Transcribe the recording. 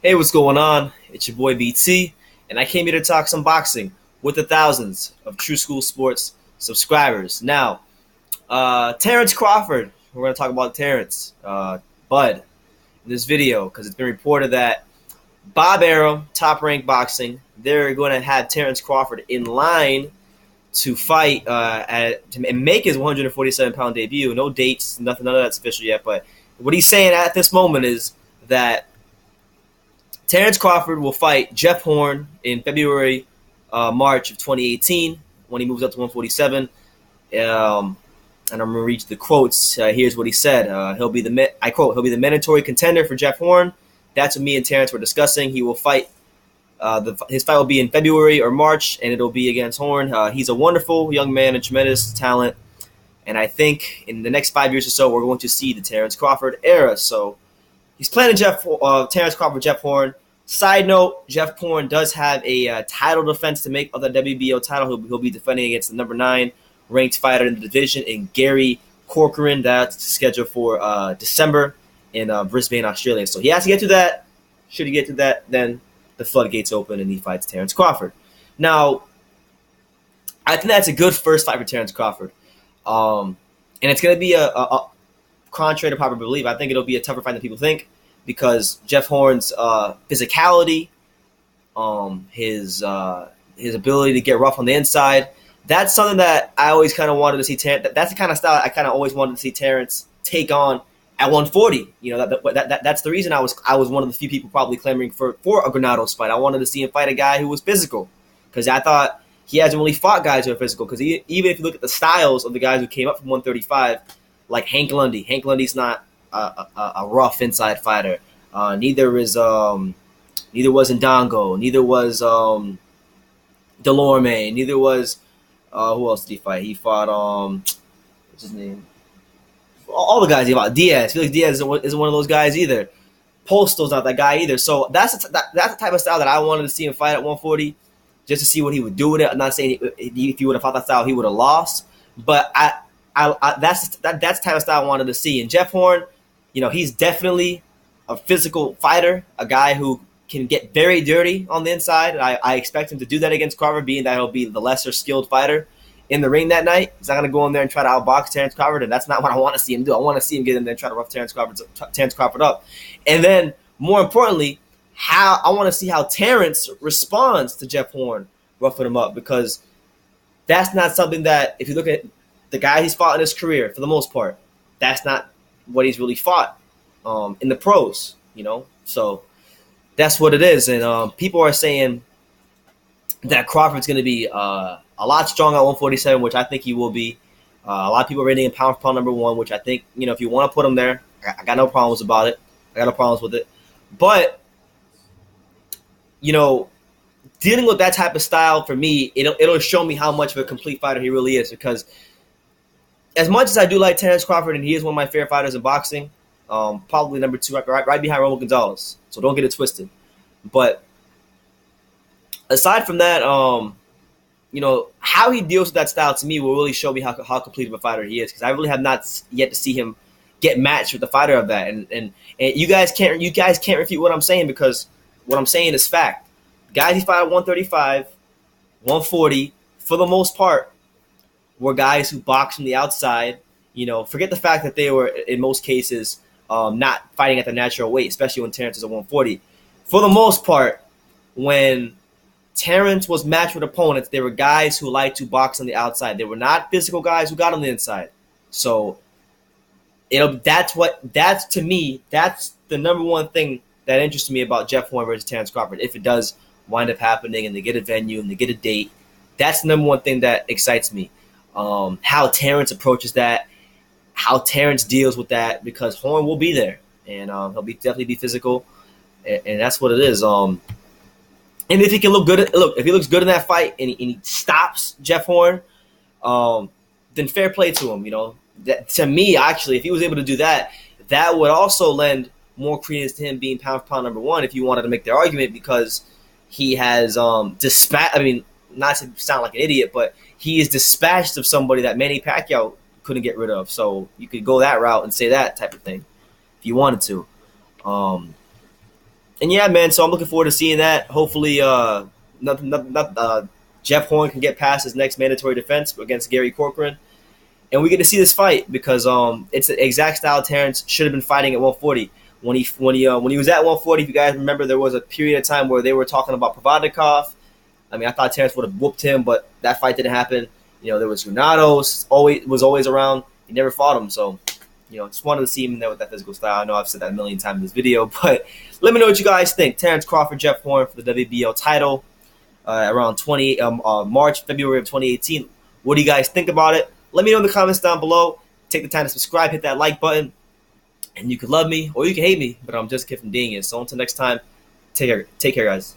Hey, what's going on? It's your boy BT, and I came here to talk some boxing with the thousands of True School Sports subscribers. Now, Terence Crawford, we're going to talk about Terence, Bud, in this video, because it's been reported that Bob Arum, Top Rank Boxing, they're going to have Terence Crawford in line to fight to make his 147-pound debut. No dates, none of that's official yet, but what he's saying at this moment is that Terence Crawford will fight Jeff Horn in February, March of 2018 when he moves up to 147. And I'm going to read the quotes. Here's what he said. He'll be I quote, he'll be the mandatory contender for Jeff Horn. That's what me and Terence were discussing. He will fight. His fight will be in February or March, and it'll be against Horn. He's a wonderful young man, a tremendous talent. And I think in the next 5 years or so, we're going to see the Terence Crawford era. So he's planning Terence Crawford, Jeff Horn. Side note, Jeff Horn does have a title defense to make of the WBO title. He'll be defending against the number 9 ranked fighter in the division in Gary Corcoran. That's scheduled for December in Brisbane, Australia. So he has to get to that. Should he get to that, then the floodgates open and he fights Terence Crawford. Now, I think that's a good first fight for Terence Crawford. And it's going to be a contrary to popular belief. I think it'll be a tougher fight than people think, because Jeff Horn's physicality, his ability to get rough on the inside, that's something that I always kind of wanted to see. That's the kind of style I kind of always wanted to see Terence take on at 140. You know, that's the reason I was one of the few people probably clamoring for a Granados fight. I wanted to see him fight a guy who was physical, because I thought he hasn't really fought guys who are physical. Because even if you look at the styles of the guys who came up from 135, like Hank Lundy's not a rough inside fighter. Neither was Ndongo. Neither was Delorme. Neither was who else did he fight? He fought what's his name? All the guys he fought. Diaz. Felix Diaz isn't one of those guys either. Postal's not that guy either. So that's the type of style that I wanted to see him fight at 140, just to see what he would do with it. I'm not saying if he would have fought that style, he would have lost, but that's the type of style I wanted to see. And Jeff Horn, you know, he's definitely a physical fighter, a guy who can get very dirty on the inside. And I expect him to do that against Crawford, being that he'll be the lesser skilled fighter in the ring that night. He's not going to go in there and try to outbox Terence Crawford, and that's not what I want to see him do. I want to see him get in there and try to rough Terence Crawford up. And then, more importantly, I want to see how Terence responds to Jeff Horn roughing him up, because that's not something that, if you look at the guy he's fought in his career, for the most part, that's not what he's really fought in the pros, you know? So that's what it is. And people are saying that Crawford's going to be a lot stronger at 147, which I think he will be. A lot of people are rating him pound for pound number 1, which I think, you know, if you want to put him there, I got no problems about it. I got no problems with it. But, you know, dealing with that type of style, for me, it'll show me how much of a complete fighter he really is, because as much as I do like Terence Crawford, and he is one of my favorite fighters in boxing, probably number 2, right behind Romo Gonzalez. So don't get it twisted. But aside from that, you know, how he deals with that style, to me, will really show me how complete of a fighter he is, because I really have not yet to see him get matched with a fighter of that. And you guys can't refute what I'm saying, because what I'm saying is fact. Guys he fought at 135, 140, for the most part, were guys who boxed from the outside. You know, forget the fact that they were, in most cases, not fighting at the natural weight, especially when Terence is at 140. For the most part, when Terence was matched with opponents, they were guys who liked to box on the outside. They were not physical guys who got on the inside. So that's to me, that's the number one thing that interests me about Jeff Horn versus Terence Crawford. If it does wind up happening and they get a venue and they get a date, that's the number one thing that excites me. How Terence approaches that, how Terence deals with that, because Horn will be there, and he'll definitely be physical, and that's what it is. And if he can if he looks good in that fight and he stops Jeff Horn, then fair play to him. You know, to me, actually, if he was able to do that, that would also lend more credence to him being pound for pound number 1, if you wanted to make the argument, because he has dispatched. I mean, not to sound like an idiot, but he is dispatched of somebody that Manny Pacquiao couldn't get rid of. So you could go that route and say that type of thing if you wanted to. And yeah, man. So I'm looking forward to seeing that. Hopefully, Jeff Horn can get past his next mandatory defense against Gary Corcoran, and we get to see this fight because it's the exact style Terence should have been fighting at 140. When he was at 140, if you guys remember, there was a period of time where they were talking about Provodnikov. I mean, I thought Terence would have whooped him, but that fight didn't happen. There was Granados, always around. He never fought him, so just wanted to see him there with that physical style. I know I've said that a million times in this video, but let me know what you guys think. Terence Crawford, Jeff Horn for the WBO title around February of 2018. What do you guys think about it? Let me know in the comments down below. Take the time to subscribe, hit that like button, and you can love me or you can hate me, but I'm just a kid from Daniel. So until next time, take care, guys.